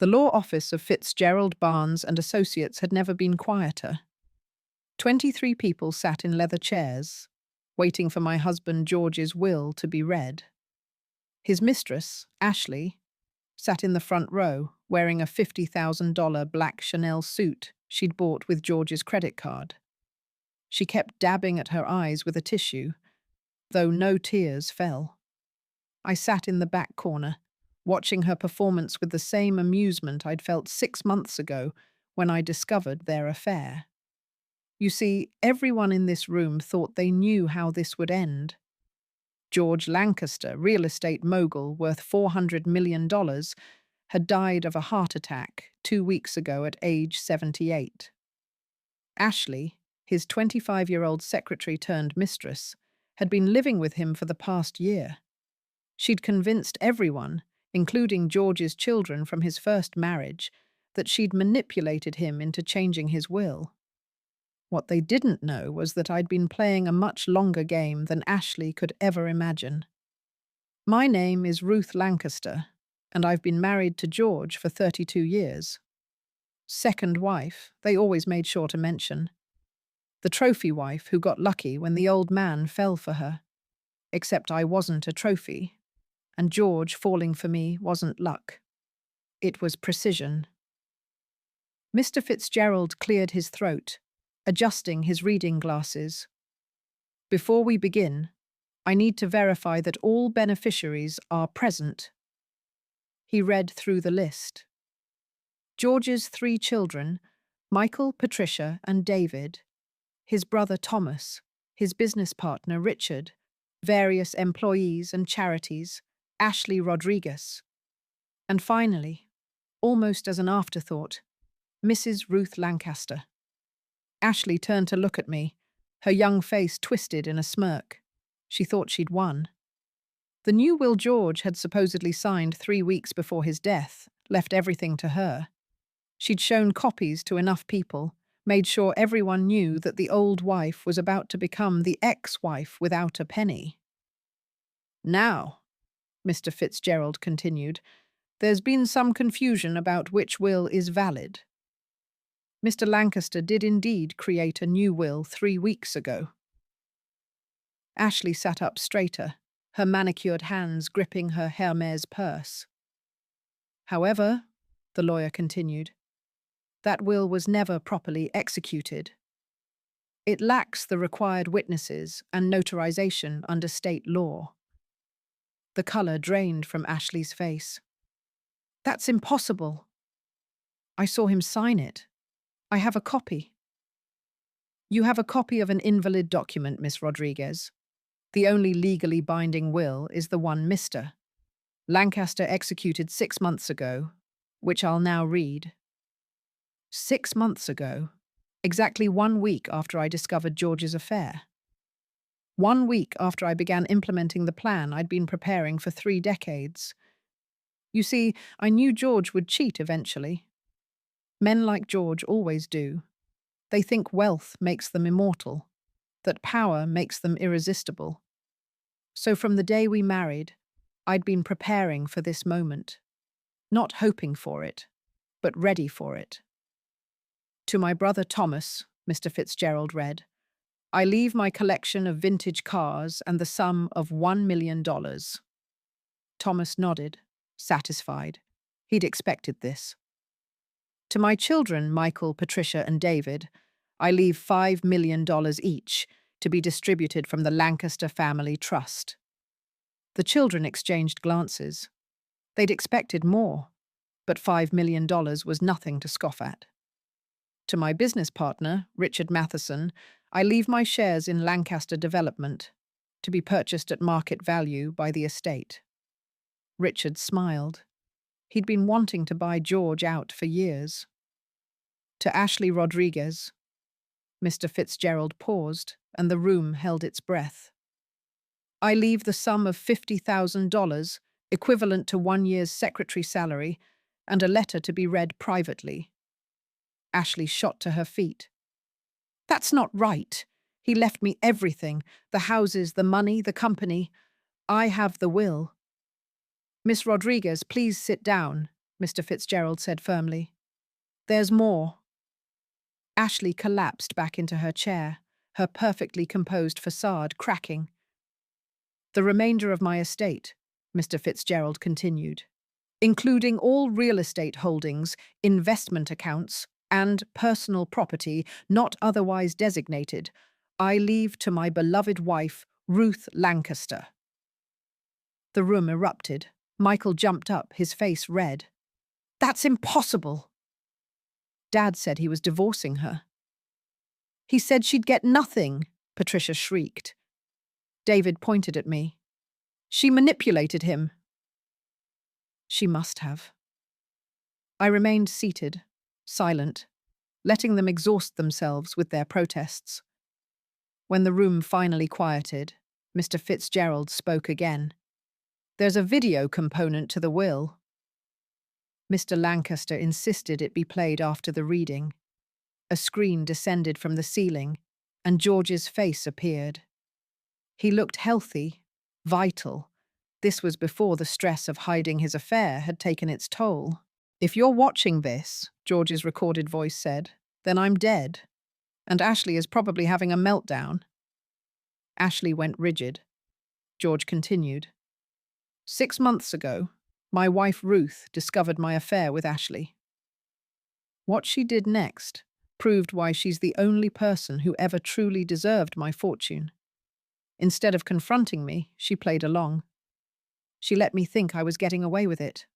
The law office of Fitzgerald Barnes and Associates had never been quieter. 23 people sat in leather chairs, waiting for my husband George's will to be read. His mistress, Ashley, sat in the front row, wearing a $50,000 black Chanel suit she'd bought with George's credit card. She kept dabbing at her eyes with a tissue, though no tears fell. I sat in the back corner, watching her performance with the same amusement I'd felt 6 months ago when I discovered their affair. You see, everyone in this room thought they knew how this would end. George Lancaster, real estate mogul worth $400 million, had died of a heart attack 2 weeks ago at age 78. Ashley, his 25-year-old secretary turned mistress, had been living with him for the past year. She'd convinced everyone, including George's children from his first marriage, that she'd manipulated him into changing his will. What they didn't know was that I'd been playing a much longer game than Ashley could ever imagine. My name is Ruth Lancaster, and I've been married to George for 32 years. Second wife, they always made sure to mention. The trophy wife who got lucky when the old man fell for her. Except I wasn't a trophy, and George falling for me wasn't luck. It was precision. Mr. Fitzgerald cleared his throat, adjusting his reading glasses. Before we begin, I need to verify that all beneficiaries are present. He read through the list. George's 3 children, Michael, Patricia, and David, his brother Thomas, his business partner Richard, various employees and charities, Ashley Rodriguez. And finally, almost as an afterthought, Mrs. Ruth Lancaster. Ashley turned to look at me, her young face twisted in a smirk. She thought she'd won. The new will George had supposedly signed 3 weeks before his death left everything to her. She'd shown copies to enough people, made sure everyone knew that the old wife was about to become the ex-wife without a penny. Now, Mr. Fitzgerald continued, there's been some confusion about which will is valid. Mr. Lancaster did indeed create a new will 3 weeks ago. Ashley sat up straighter, her manicured hands gripping her Hermes purse. However, the lawyer continued, that will was never properly executed. It lacks the required witnesses and notarization under state law. The colour drained from Ashley's face. That's impossible. I saw him sign it. I have a copy. You have a copy of an invalid document, Miss Rodriguez. The only legally binding will is the one Mr. Lancaster executed 6 months ago, which I'll now read. 6 months ago, exactly 1 week after I discovered George's affair. 1 week after I began implementing the plan I'd been preparing for 3 decades. You see, I knew George would cheat eventually. Men like George always do. They think wealth makes them immortal, that power makes them irresistible. So from the day we married, I'd been preparing for this moment. Not hoping for it, but ready for it. To my brother Thomas, Mr. Fitzgerald read, I leave my collection of vintage cars and the sum of $1 million. Thomas nodded, satisfied. He'd expected this. To my children, Michael, Patricia, and David, I leave $5 million each to be distributed from the Lancaster Family Trust. The children exchanged glances. They'd expected more, but $5 million was nothing to scoff at. To my business partner, Richard Matheson, I leave my shares in Lancaster Development to be purchased at market value by the estate. Richard smiled. He'd been wanting to buy George out for years. To Ashley Rodriguez, Mr. Fitzgerald paused, and the room held its breath. I leave the sum of $50,000, equivalent to 1 year's secretary salary, and a letter to be read privately. Ashley shot to her feet. That's not right. He left me everything, the houses, the money, the company. I have the will. Miss Rodriguez, please sit down, Mr. Fitzgerald said firmly. There's more. Ashley collapsed back into her chair, her perfectly composed facade cracking. The remainder of my estate, Mr. Fitzgerald continued, including all real estate holdings, investment accounts, and personal property not otherwise designated, I leave to my beloved wife, Ruth Lancaster. The room erupted. Michael jumped up, his face red. That's impossible. Dad said he was divorcing her. He said she'd get nothing, Patricia shrieked. David pointed at me. She manipulated him. She must have. I remained seated, silent, letting them exhaust themselves with their protests. When the room finally quieted, Mr. Fitzgerald spoke again. There's a video component to the will. Mr. Lancaster insisted it be played after the reading. A screen descended from the ceiling, and George's face appeared. He looked healthy, vital. This was before the stress of hiding his affair had taken its toll. If you're watching this, George's recorded voice said, then I'm dead. And Ashley is probably having a meltdown. Ashley went rigid. George continued. 6 months ago, my wife Ruth discovered my affair with Ashley. What she did next proved why she's the only person who ever truly deserved my fortune. Instead of confronting me, she played along. She let me think I was getting away with it.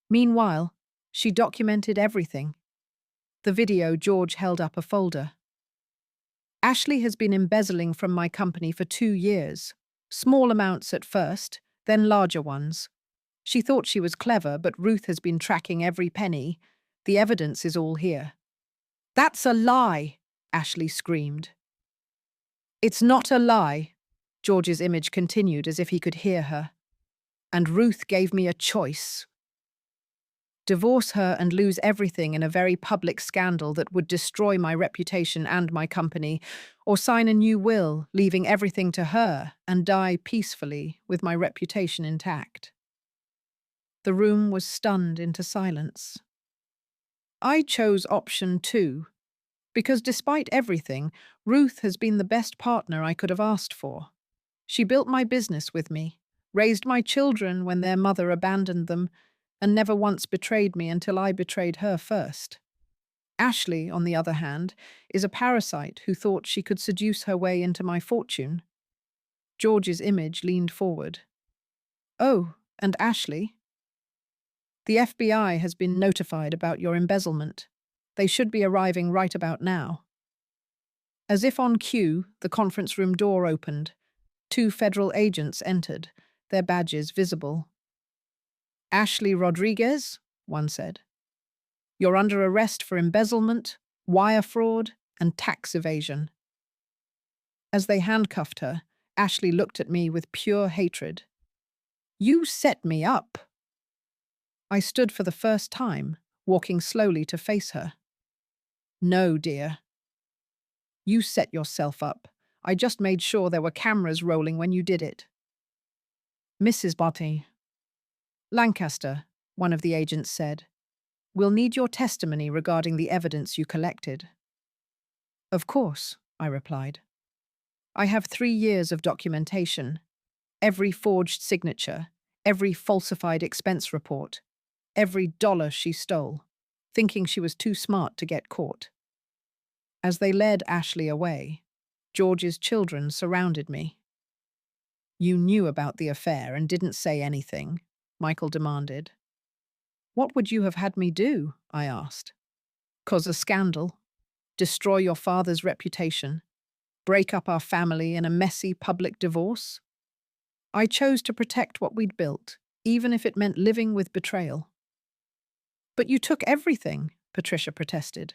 Meanwhile, she documented everything. The video, George held up a folder. Ashley has been embezzling from my company for 2 years. Small amounts at first, then larger ones. She thought she was clever, but Ruth has been tracking every penny. The evidence is all here. That's a lie, Ashley screamed. It's not a lie, George's image continued as if he could hear her. And Ruth gave me a choice. Divorce her and lose everything in a very public scandal that would destroy my reputation and my company, or sign a new will, leaving everything to her, and die peacefully with my reputation intact. The room was stunned into silence. I chose option 2, because despite everything, Ruth has been the best partner I could have asked for. She built my business with me, raised my children when their mother abandoned them, and never once betrayed me until I betrayed her first. Ashley, on the other hand, is a parasite who thought she could seduce her way into my fortune. George's image leaned forward. Oh, and Ashley? The FBI has been notified about your embezzlement. They should be arriving right about now. As if on cue, the conference room door opened. 2 federal agents entered, their badges visible. Ashley Rodriguez, one said. You're under arrest for embezzlement, wire fraud, and tax evasion. As they handcuffed her, Ashley looked at me with pure hatred. You set me up. I stood for the first time, walking slowly to face her. No, dear. You set yourself up. I just made sure there were cameras rolling when you did it. Mrs. Barty. Lancaster, one of the agents said, we'll need your testimony regarding the evidence you collected. Of course, I replied. I have 3 years of documentation. Every forged signature, every falsified expense report, every dollar she stole, thinking she was too smart to get caught. As they led Ashley away, George's children surrounded me. You knew about the affair and didn't say anything, Michael demanded. What would you have had me do? I asked. Cause a scandal, destroy your father's reputation, break up our family in a messy public divorce? I chose to protect what we'd built, even if it meant living with betrayal. But you took everything, Patricia protested.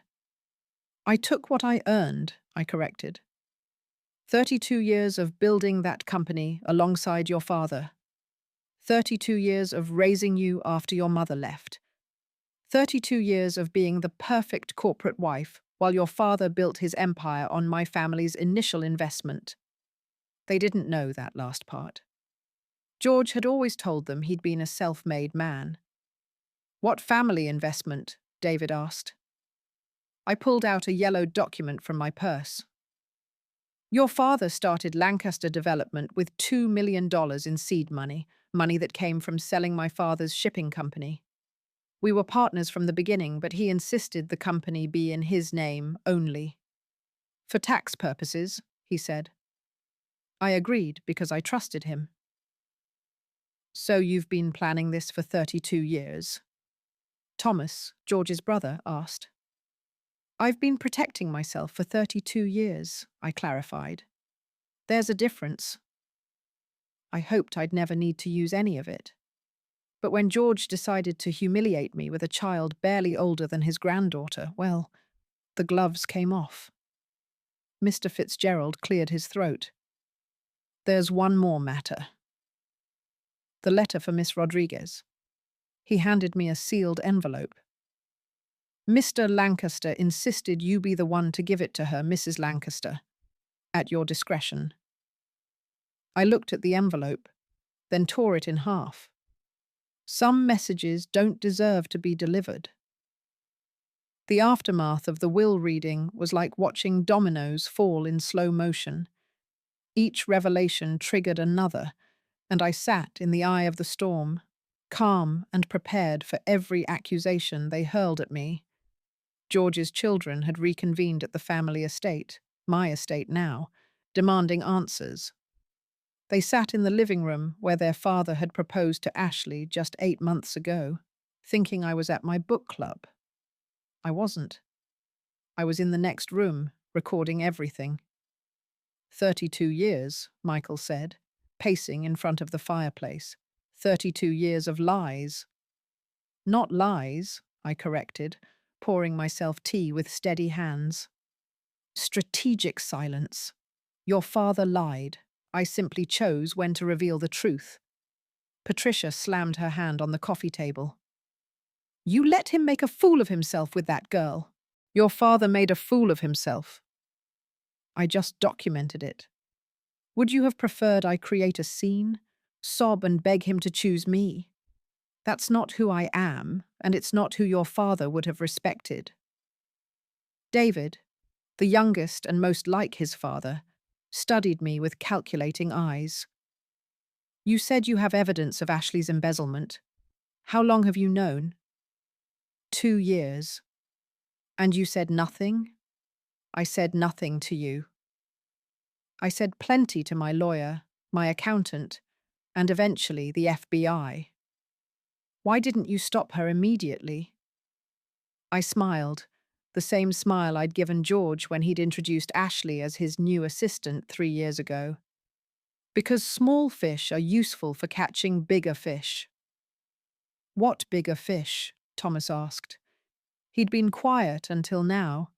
I took what I earned, I corrected. 32 years of building that company alongside your father. 32 years of raising you after your mother left. 32 years of being the perfect corporate wife while your father built his empire on my family's initial investment. They didn't know that last part. George had always told them he'd been a self-made man. What family investment? David asked. I pulled out a yellow document from my purse. Your father started Lancaster Development with $2 million in seed money, money that came from selling my father's shipping company. We were partners from the beginning, but he insisted the company be in his name only. For tax purposes, he said. I agreed because I trusted him. So you've been planning this for 32 years? Thomas, George's brother, asked. I've been protecting myself for 32 years, I clarified. There's a difference. I hoped I'd never need to use any of it. But when George decided to humiliate me with a child barely older than his granddaughter, well, the gloves came off. Mr. Fitzgerald cleared his throat. There's one more matter. The letter for Miss Rodriguez. He handed me a sealed envelope. Mr. Lancaster insisted you be the one to give it to her, Mrs. Lancaster, at your discretion. I looked at the envelope, then tore it in half. Some messages don't deserve to be delivered. The aftermath of the will reading was like watching dominoes fall in slow motion. Each revelation triggered another, and I sat in the eye of the storm, calm and prepared for every accusation they hurled at me. George's children had reconvened at the family estate, my estate now, demanding answers. They sat in the living room where their father had proposed to Ashley just 8 months ago, thinking I was at my book club. I wasn't. I was in the next room, recording everything. 32 years, Michael said, pacing in front of the fireplace. 32 years of lies. Not lies, I corrected, pouring myself tea with steady hands. Strategic silence. Your father lied. I simply chose when to reveal the truth. Patricia slammed her hand on the coffee table. You let him make a fool of himself with that girl. Your father made a fool of himself. I just documented it. Would you have preferred I create a scene, sob and beg him to choose me? That's not who I am, and it's not who your father would have respected. David, the youngest and most like his father, studied me with calculating eyes. You said you have evidence of Ashley's embezzlement. How long have you known? 2 years. And you said nothing? I said nothing to you. I said plenty to my lawyer, my accountant, and eventually the FBI. Why didn't you stop her immediately? I smiled, the same smile I'd given George when he'd introduced Ashley as his new assistant 3 years ago. Because small fish are useful for catching bigger fish. What bigger fish? Thomas asked. He'd been quiet until now,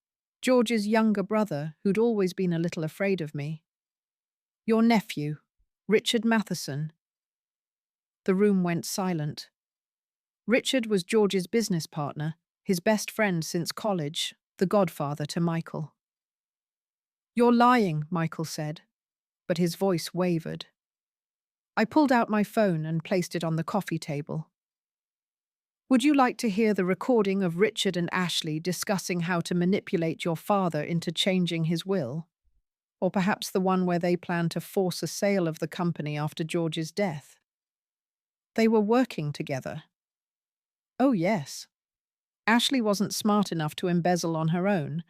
George's younger brother who'd always been a little afraid of me. Your nephew, Richard Matheson. The room went silent. Richard was George's business partner, his best friend since college, the godfather to Michael. You're lying, Michael said, but his voice wavered. I pulled out my phone and placed it on the coffee table. Would you like to hear the recording of Richard and Ashley discussing how to manipulate your father into changing his will? Or perhaps the one where they plan to force a sale of the company after George's death? They were working together. Oh, yes. Ashley wasn't smart enough to embezzle on her own.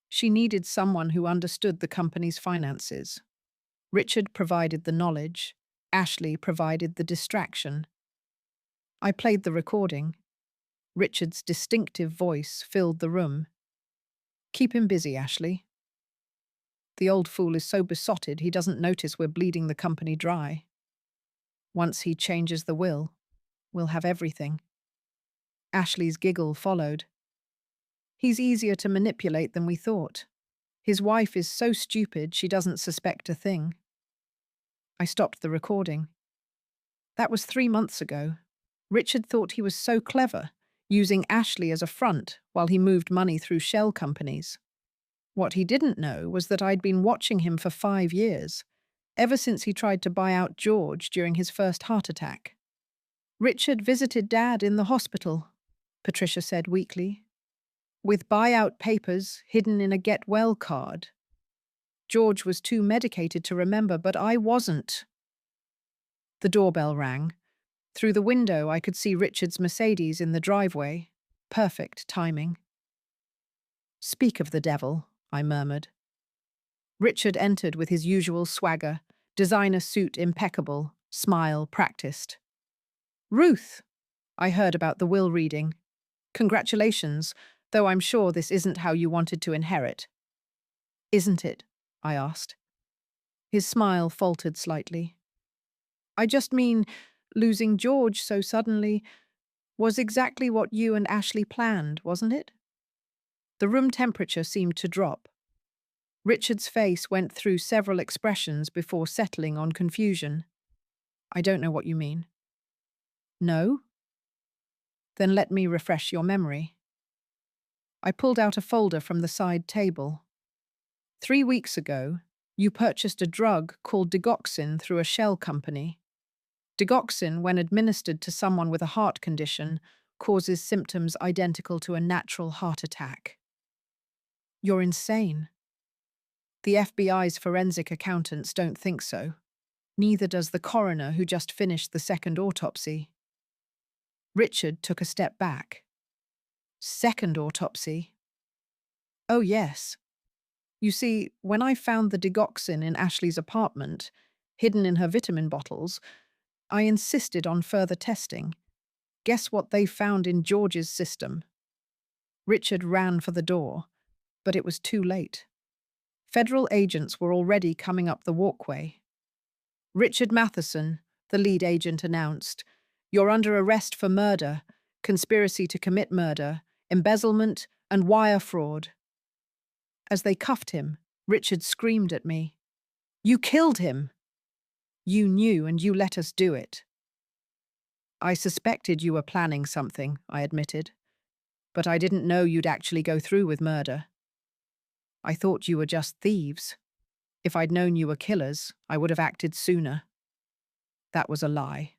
She needed someone who understood the company's finances. Richard provided the knowledge. Ashley provided the distraction. I played the recording. Richard's distinctive voice filled the room. Keep him busy, Ashley. The old fool is so besotted he doesn't notice we're bleeding the company dry. Once he changes the will, we'll have everything. Ashley's giggle followed. He's easier to manipulate than we thought. His wife is so stupid she doesn't suspect a thing. I stopped the recording. That was 3 months ago. Richard thought he was so clever, using Ashley as a front while he moved money through shell companies. What he didn't know was that I'd been watching him for 5 years, ever since he tried to buy out George during his first heart attack. Richard visited Dad in the hospital, Patricia said weakly. With buyout papers hidden in a get well card. George was too medicated to remember, but I wasn't. The doorbell rang. Through the window, I could see Richard's Mercedes in the driveway. Perfect timing. Speak of the devil, I murmured. Richard entered with his usual swagger, designer suit impeccable, smile practiced. Ruth! I heard about the will reading. Congratulations, though I'm sure this isn't how you wanted to inherit. Isn't it? I asked. His smile faltered slightly. I just mean, losing George so suddenly was exactly what you and Ashley planned, wasn't it? The room temperature seemed to drop. Richard's face went through several expressions before settling on confusion. I don't know what you mean. No? Then let me refresh your memory. I pulled out a folder from the side table. 3 weeks ago, you purchased a drug called digoxin through a shell company. Digoxin, when administered to someone with a heart condition, causes symptoms identical to a natural heart attack. You're insane. The FBI's forensic accountants don't think so. Neither does the coroner who just finished the second autopsy. Richard took a step back. Second autopsy? Oh, yes. You see, when I found the digoxin in Ashley's apartment, hidden in her vitamin bottles, I insisted on further testing. Guess what they found in George's system? Richard ran for the door, but it was too late. Federal agents were already coming up the walkway. Richard Matheson, the lead agent, announced, "You're under arrest for murder, conspiracy to commit murder, embezzlement, and wire fraud." As they cuffed him, Richard screamed at me, "You killed him! You knew and you let us do it." I suspected you were planning something, I admitted, but I didn't know you'd actually go through with murder. I thought you were just thieves. If I'd known you were killers, I would have acted sooner. That was a lie.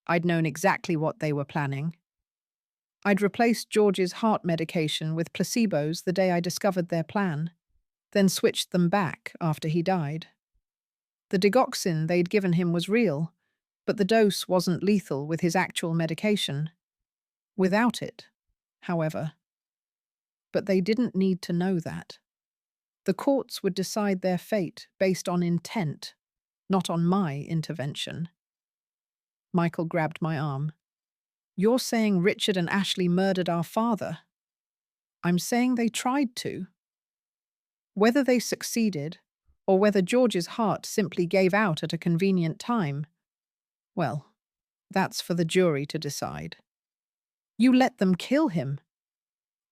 I'd known exactly what they were planning. I'd replaced George's heart medication with placebos the day I discovered their plan, then switched them back after he died. The digoxin they'd given him was real, but the dose wasn't lethal with his actual medication. Without it, however. But they didn't need to know that. The courts would decide their fate based on intent, not on my intervention. Michael grabbed my arm. You're saying Richard and Ashley murdered our father? I'm saying they tried to. Whether they succeeded, or whether George's heart simply gave out at a convenient time, well, that's for the jury to decide. You let them kill him.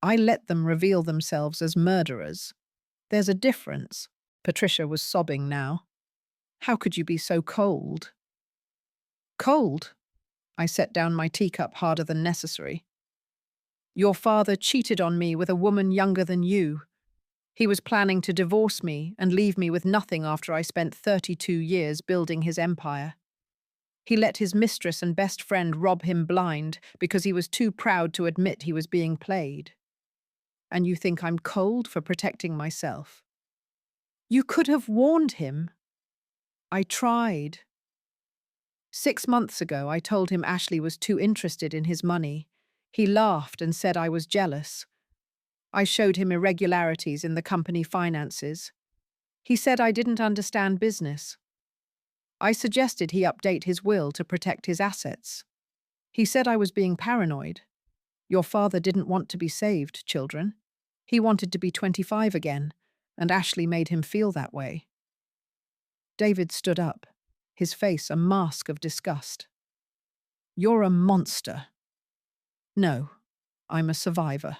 I let them reveal themselves as murderers. There's a difference. Patricia was sobbing now. How could you be so cold? Cold? I set down my teacup harder than necessary. Your father cheated on me with a woman younger than you. He was planning to divorce me and leave me with nothing after I spent 32 years building his empire. He let his mistress and best friend rob him blind because he was too proud to admit he was being played. And you think I'm cold for protecting myself? You could have warned him. I tried. 6 months ago, I told him Ashley was too interested in his money. He laughed and said I was jealous. I showed him irregularities in the company finances. He said I didn't understand business. I suggested he update his will to protect his assets. He said I was being paranoid. Your father didn't want to be saved, children. He wanted to be 25 again, and Ashley made him feel that way. David stood up, his face a mask of disgust. You're a monster. No, I'm a survivor.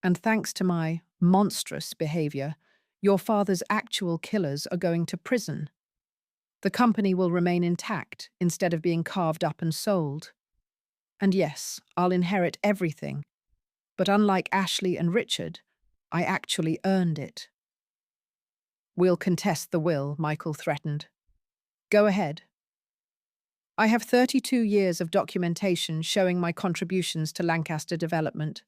And thanks to my monstrous behavior, your father's actual killers are going to prison. The company will remain intact instead of being carved up and sold. And yes, I'll inherit everything. But unlike Ashley and Richard, I actually earned it. We'll contest the will, Michael threatened. Go ahead. I have 32 years of documentation showing my contributions to Lancaster development.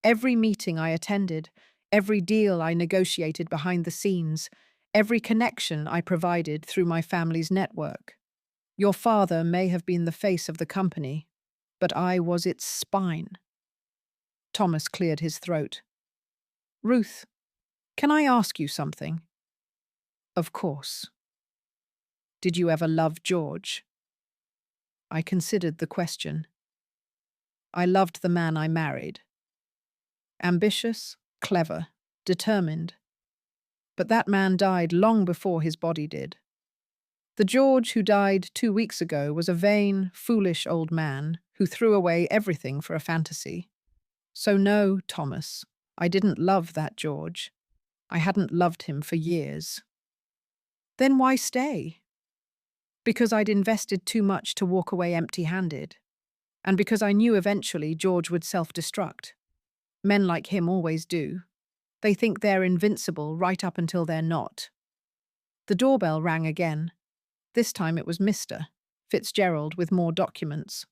Every meeting I attended, every deal I negotiated behind the scenes, every connection I provided through my family's network. Your father may have been the face of the company, but I was its spine. Thomas cleared his throat. Ruth, can I ask you something? Of course. Did you ever love George? I considered the question. I loved the man I married. Ambitious, clever, determined. But that man died long before his body did. The George who died 2 weeks ago was a vain, foolish old man who threw away everything for a fantasy. So no, Thomas, I didn't love that George. I hadn't loved him for years. Then why stay? Because I'd invested too much to walk away empty-handed. And because I knew eventually George would self-destruct. Men like him always do. They think they're invincible right up until they're not. The doorbell rang again. This time it was Mr. Fitzgerald with more documents.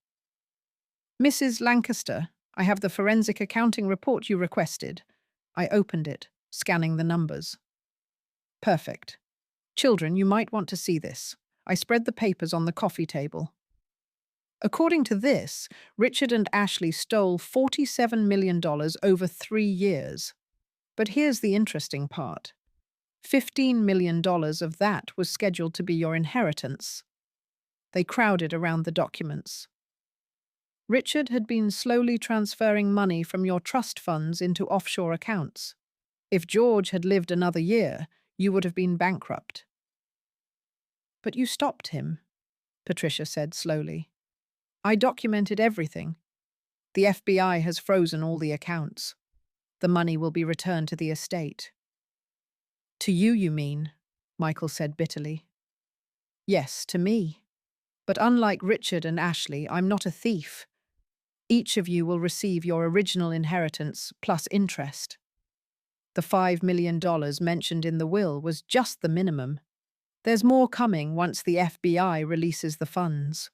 Mrs. Lancaster, I have the forensic accounting report you requested. I opened it, scanning the numbers. Perfect. Children, you might want to see this. I spread the papers on the coffee table. According to this, Richard and Ashley stole $47 million over 3 years. But here's the interesting part. $15 million of that was scheduled to be your inheritance. They crowded around the documents. Richard had been slowly transferring money from your trust funds into offshore accounts. If George had lived another year, you would have been bankrupt. But you stopped him, Patricia said slowly. I documented everything. The FBI has frozen all the accounts. The money will be returned to the estate. To you, you mean, Michael said bitterly. Yes, to me. But unlike Richard and Ashley, I'm not a thief. Each of you will receive your original inheritance plus interest. The $5 million mentioned in the will was just the minimum. There's more coming once the FBI releases the funds.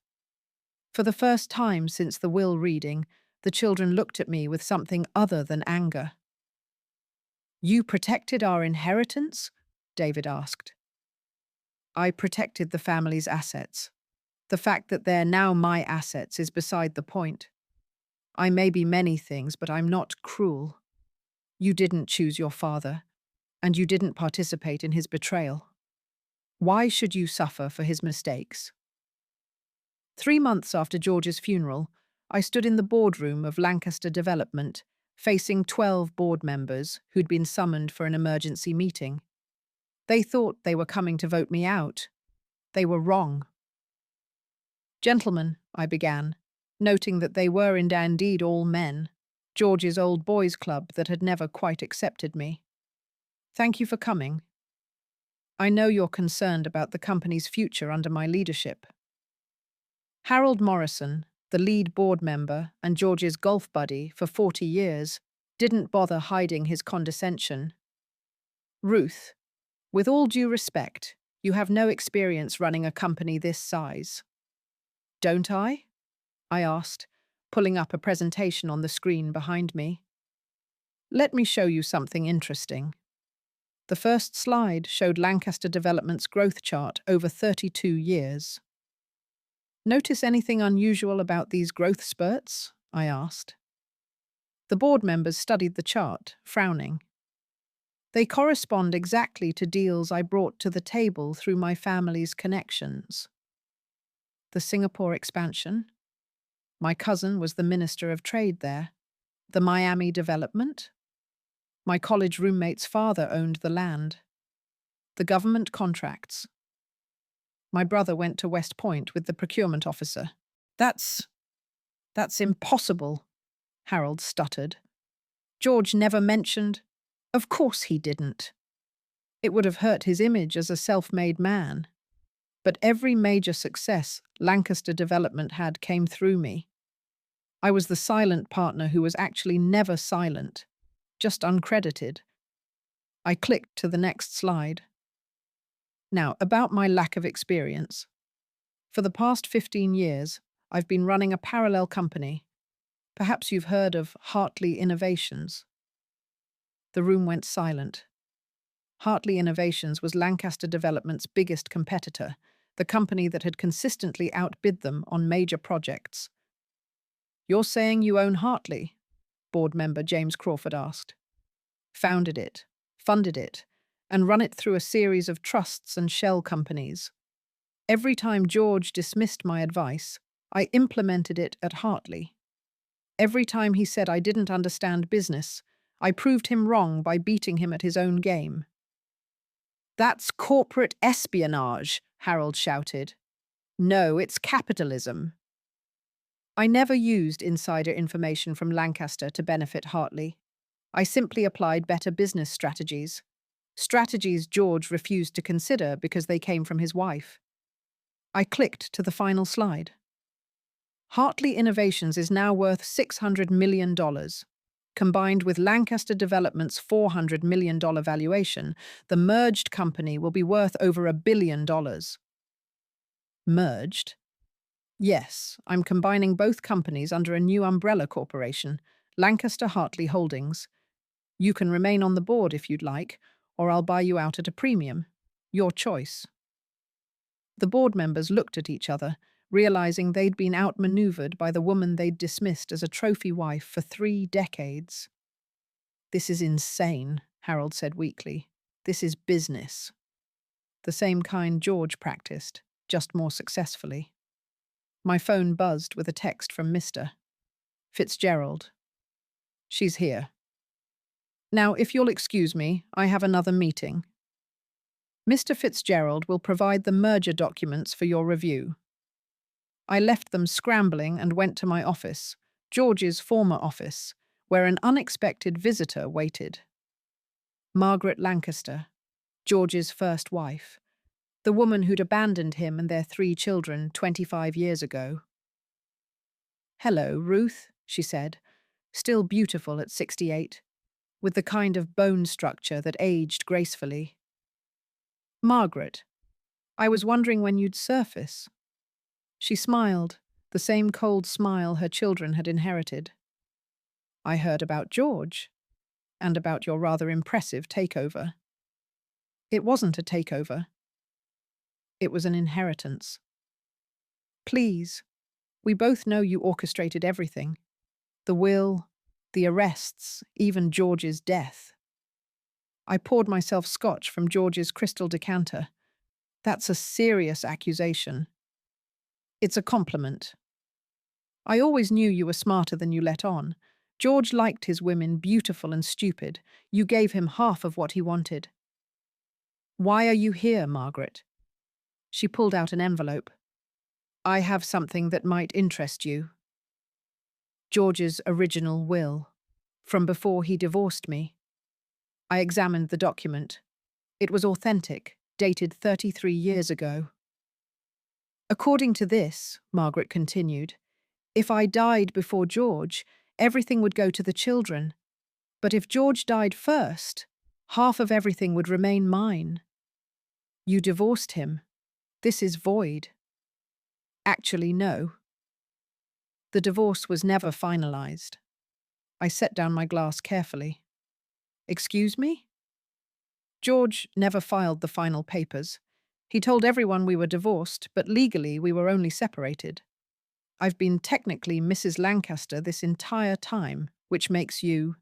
For the first time since the will reading, the children looked at me with something other than anger. You protected our inheritance? David asked. I protected the family's assets. The fact that they're now my assets is beside the point. I may be many things, but I'm not cruel. You didn't choose your father, and you didn't participate in his betrayal. Why should you suffer for his mistakes? 3 months after George's funeral, I stood in the boardroom of Lancaster Development, facing 12 board members who'd been summoned for an emergency meeting. They thought they were coming to vote me out. They were wrong. Gentlemen, I began, noting that they were indeed all men, George's old boys' club that had never quite accepted me. Thank you for coming. I know you're concerned about the company's future under my leadership. Harold Morrison, the lead board member and George's golf buddy for 40 years, didn't bother hiding his condescension. Ruth, with all due respect, you have no experience running a company this size. Don't I? I asked, pulling up a presentation on the screen behind me. Let me show you something interesting. The first slide showed Lancaster Development's growth chart over 32 years. Notice anything unusual about these growth spurts? I asked. The board members studied the chart, frowning. They correspond exactly to deals I brought to the table through my family's connections. The Singapore expansion. My cousin was the Minister of Trade there. The Miami development. My college roommate's father owned the land. The government contracts. My brother went to West Point with the procurement officer. That's impossible, Harold stuttered. George never mentioned. Of course he didn't. It would have hurt his image as a self-made man. But every major success Lancaster Development had came through me. I was the silent partner who was actually never silent, just uncredited. I clicked to the next slide. Now, about my lack of experience. For the past 15 years, I've been running a parallel company. Perhaps you've heard of Hartley Innovations. The room went silent. Hartley Innovations was Lancaster Development's biggest competitor, the company that had consistently outbid them on major projects. "You're saying you own Hartley?" board member James Crawford asked. "Founded it, funded it, and run it through a series of trusts and shell companies. Every time George dismissed my advice, I implemented it at Hartley. Every time he said I didn't understand business, I proved him wrong by beating him at his own game." "That's corporate espionage," Harold shouted. "No, it's capitalism." I never used insider information from Lancaster to benefit Hartley. I simply applied better business strategies. Strategies George refused to consider because they came from his wife. I clicked to the final slide. Hartley Innovations is now worth $600 million. Combined with Lancaster Development's $400 million valuation, the merged company will be worth over $1 billion. Merged? Yes, I'm combining both companies under a new umbrella corporation, Lancaster Hartley Holdings. You can remain on the board if you'd like, or I'll buy you out at a premium. Your choice. The board members looked at each other, realizing they'd been outmaneuvered by the woman they'd dismissed as a trophy wife for 3 decades. "This is insane," Harold said weakly. "This is business." The same kind George practiced, just more successfully. My phone buzzed with a text from Mr. Fitzgerald. "She's here. Now, if you'll excuse me, I have another meeting. Mr. Fitzgerald will provide the merger documents for your review." I left them scrambling and went to my office, George's former office, where an unexpected visitor waited. Margaret Lancaster, George's first wife, the woman who'd abandoned him and their 3 children 25 years ago. "Hello, Ruth," she said, still beautiful at 68, with the kind of bone structure that aged gracefully. "Margaret, I was wondering when you'd surface." She smiled, the same cold smile her children had inherited. "I heard about George, and about your rather impressive takeover." "It wasn't a takeover. It was an inheritance." "Please, we both know you orchestrated everything. The will, the arrests, even George's death." I poured myself scotch from George's crystal decanter. "That's a serious accusation." "It's a compliment. I always knew you were smarter than you let on. George liked his women beautiful and stupid. You gave him half of what he wanted." "Why are you here, Margaret?" She pulled out an envelope. "I have something that might interest you." George's original will, from before he divorced me. I examined the document. It was authentic, dated 33 years ago. "According to this," Margaret continued, "if I died before George, everything would go to the children. But if George died first, half of everything would remain mine. You divorced him. This is void." "Actually, no. The divorce was never finalized." I set down my glass carefully. "Excuse me?" "George never filed the final papers. He told everyone we were divorced, but legally we were only separated. I've been technically Mrs. Lancaster this entire time, which makes you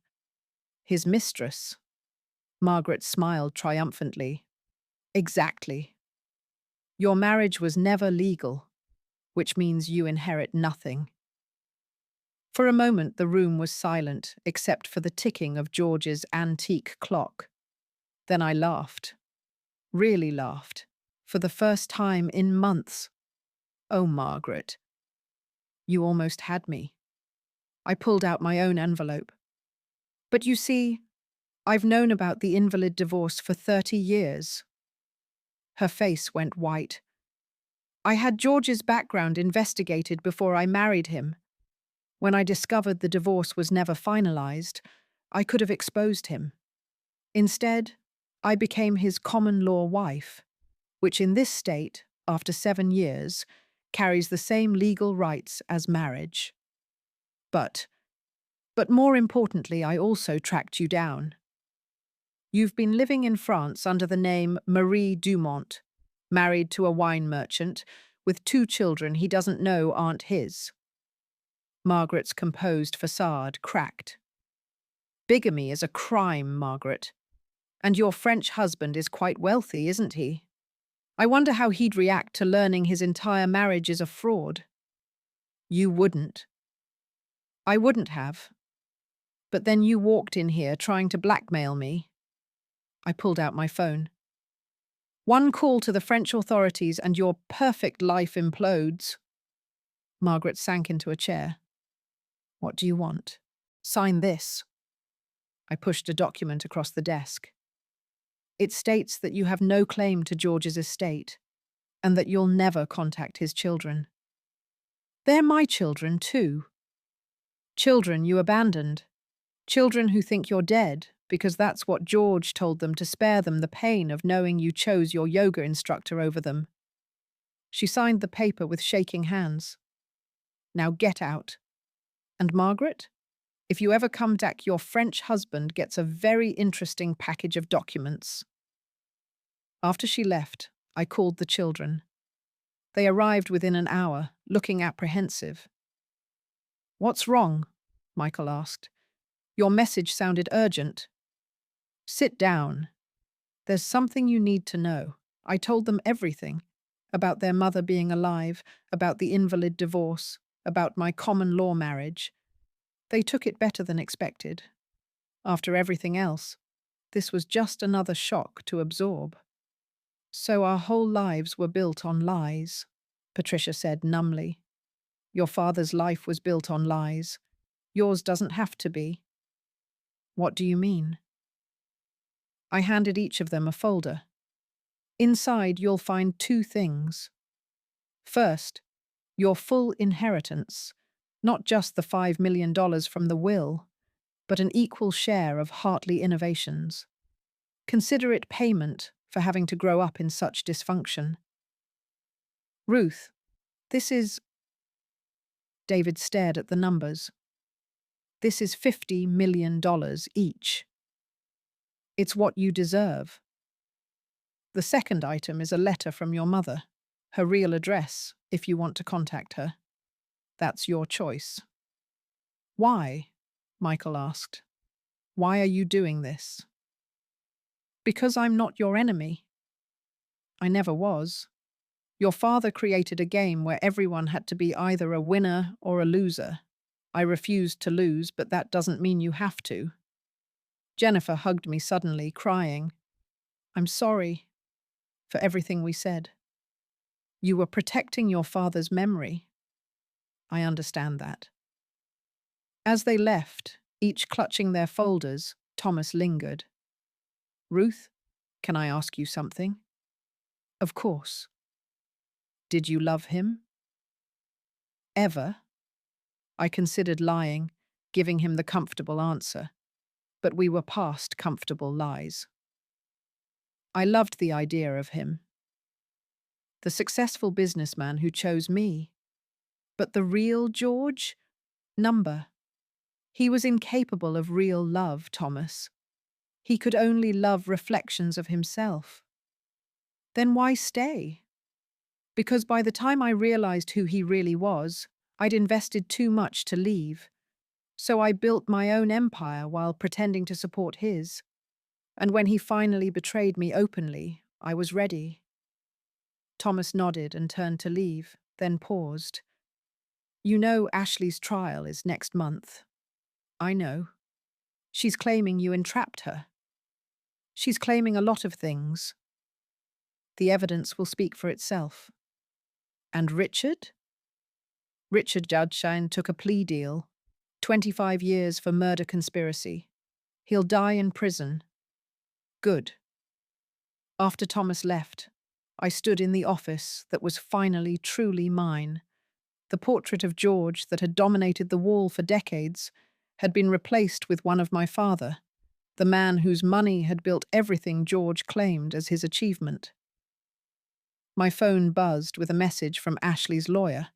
his mistress." Margaret smiled triumphantly. "Exactly. Your marriage was never legal, which means you inherit nothing." For a moment the room was silent, except for the ticking of George's antique clock. Then I laughed. Really laughed. For the first time in months. "Oh, Margaret. You almost had me." I pulled out my own envelope. "But you see, I've known about the invalid divorce for 30 years. Her face went white. "I had George's background investigated before I married him. When I discovered the divorce was never finalized, I could have exposed him. Instead, I became his common law wife, which in this state, after 7 years, carries the same legal rights as marriage. But, but more importantly, I also tracked you down. You've been living in France under the name Marie Dumont, married to a wine merchant, with 2 children he doesn't know aren't his. Margaret's composed facade cracked. Bigamy is a crime, Margaret. And your French husband is quite wealthy, isn't he? I wonder how he'd react to learning his entire marriage is a fraud. You wouldn't. I wouldn't have. But then you walked in here trying to blackmail me. I pulled out my phone. One call to the French authorities and your perfect life implodes. Margaret sank into a chair. What do you want? Sign this. I pushed a document across the desk. It states that you have no claim to George's estate and that you'll never contact his children. They're my children, too. Children you abandoned. Children who think you're dead because that's what George told them to spare them the pain of knowing you chose your yoga instructor over them. She signed the paper with shaking hands. Now get out. And Margaret, if you ever come back, your French husband gets a very interesting package of documents. After she left, I called the children. They arrived within an hour, looking apprehensive. What's wrong? Michael asked. Your message sounded urgent. Sit down. There's something you need to know. I told them everything. About their mother being alive, about the invalid divorce, about my common law marriage. They took it better than expected. After everything else, this was just another shock to absorb. So our whole lives were built on lies, Patricia said numbly. Your father's life was built on lies. Yours doesn't have to be. What do you mean? I handed each of them a folder. Inside, you'll find 2 things. First, your full inheritance, not just the $5 million from the will, but an equal share of Hartley Innovations. Consider it payment for having to grow up in such dysfunction. Ruth, this is... David stared at the numbers. This is $50 million each. It's what you deserve. The second item is a letter from your mother, her real address, if you want to contact her. That's your choice. Why? Michael asked. Why are you doing this? Because I'm not your enemy. I never was. Your father created a game where everyone had to be either a winner or a loser. I refused to lose, but that doesn't mean you have to. Jennifer hugged me suddenly, crying. I'm sorry for everything we said. You were protecting your father's memory. I understand that. As they left, each clutching their folders, Thomas lingered. Ruth, can I ask you something? Of course. Did you love him? Ever? I considered lying, giving him the comfortable answer, but we were past comfortable lies. I loved the idea of him. The successful businessman who chose me. But the real George? Number. He was incapable of real love, Thomas. He could only love reflections of himself. Then why stay? Because by the time I realized who he really was, I'd invested too much to leave. So I built my own empire while pretending to support his. And when he finally betrayed me openly, I was ready. Thomas nodded and turned to leave, then paused. You know Ashley's trial is next month. I know. She's claiming you entrapped her. She's claiming a lot of things. The evidence will speak for itself. And Richard? Richard Judshine took a plea deal. 25 years for murder conspiracy. He'll die in prison. Good. After Thomas left, I stood in the office that was finally truly mine. The portrait of George that had dominated the wall for decades had been replaced with one of my father, the man whose money had built everything George claimed as his achievement. My phone buzzed with a message from Ashley's lawyer.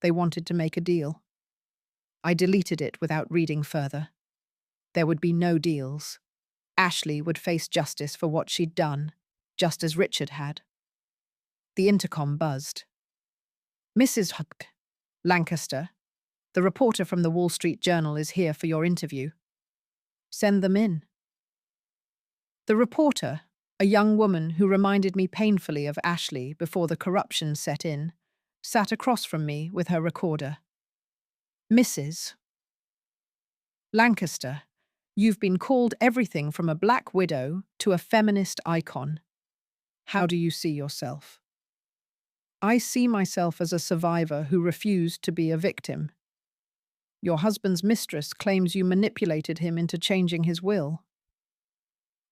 They wanted to make a deal. I deleted it without reading further. There would be no deals. Ashley would face justice for what she'd done, just as Richard had. The intercom buzzed. Mrs. Lancaster, the reporter from the Wall Street Journal is here for your interview. Send them in. The reporter, a young woman who reminded me painfully of Ashley before the corruption set in, sat across from me with her recorder. Mrs. Lancaster, you've been called everything from a black widow to a feminist icon. How do you see yourself? I see myself as a survivor who refused to be a victim. Your husband's mistress claims you manipulated him into changing his will.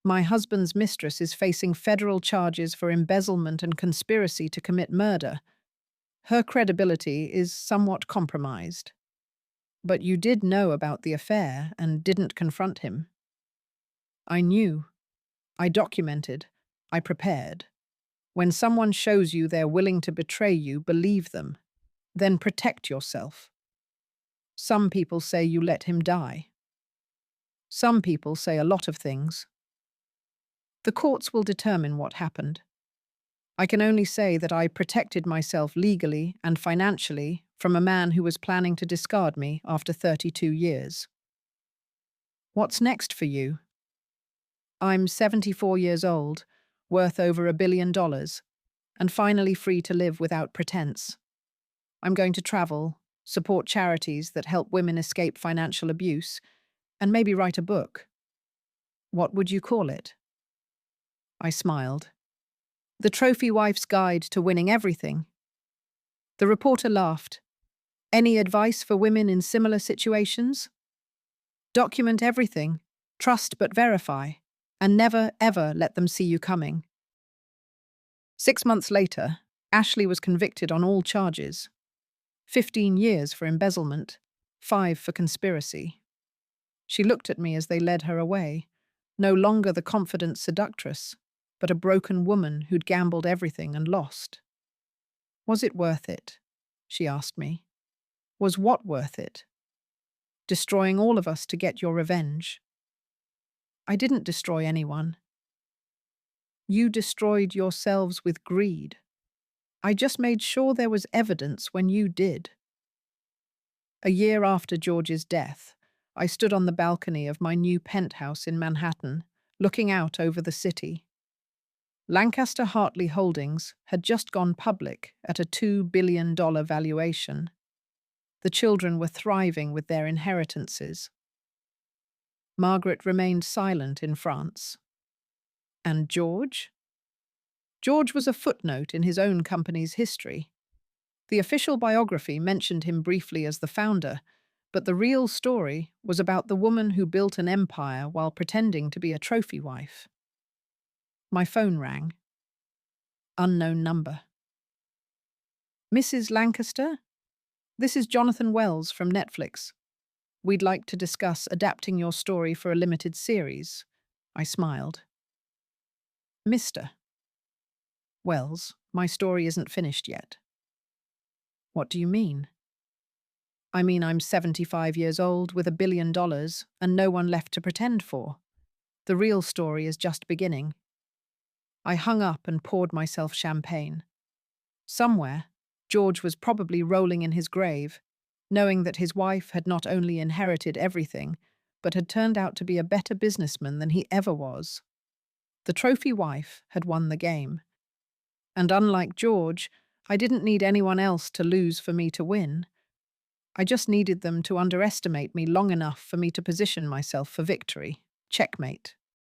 My husband's mistress is facing federal charges for embezzlement and conspiracy to commit murder. Her credibility is somewhat compromised. But you did know about the affair and didn't confront him. I knew. I documented. I prepared. When someone shows you they're willing to betray you, believe them. Then protect yourself. Some people say you let him die. Some people say a lot of things. The courts will determine what happened. I can only say that I protected myself legally and financially from a man who was planning to discard me after 32 years. What's next for you? I'm 74 years old, worth over $1 billion, and finally free to live without pretense. I'm going to travel, support charities that help women escape financial abuse, and maybe write a book. What would you call it? I smiled. The Trophy Wife's Guide to Winning Everything. The reporter laughed. Any advice for women in similar situations? Document everything, trust but verify, and never, ever let them see you coming. 6 months later, Ashley was convicted on all charges. 15 years for embezzlement, 5 for conspiracy. She looked at me as they led her away, no longer the confident seductress, but a broken woman who'd gambled everything and lost. Was it worth it? She asked me. Was what worth it? Destroying all of us to get your revenge. I didn't destroy anyone. You destroyed yourselves with greed. I just made sure there was evidence when you did. A year after George's death, I stood on the balcony of my new penthouse in Manhattan, looking out over the city. Lancaster Hartley Holdings had just gone public at a $2 billion valuation. The children were thriving with their inheritances. Margaret remained silent in France. And George? George was a footnote in his own company's history. The official biography mentioned him briefly as the founder, but the real story was about the woman who built an empire while pretending to be a trophy wife. My phone rang. Unknown number. Mrs. Lancaster? This is Jonathan Wells from Netflix. We'd like to discuss adapting your story for a limited series. I smiled. Mr. Wells, my story isn't finished yet. What do you mean? I mean I'm 75 years old with $1 billion and no one left to pretend for. The real story is just beginning. I hung up and poured myself champagne. Somewhere, George was probably rolling in his grave, knowing that his wife had not only inherited everything, but had turned out to be a better businessman than he ever was. The trophy wife had won the game. And unlike George, I didn't need anyone else to lose for me to win. I just needed them to underestimate me long enough for me to position myself for victory. Checkmate.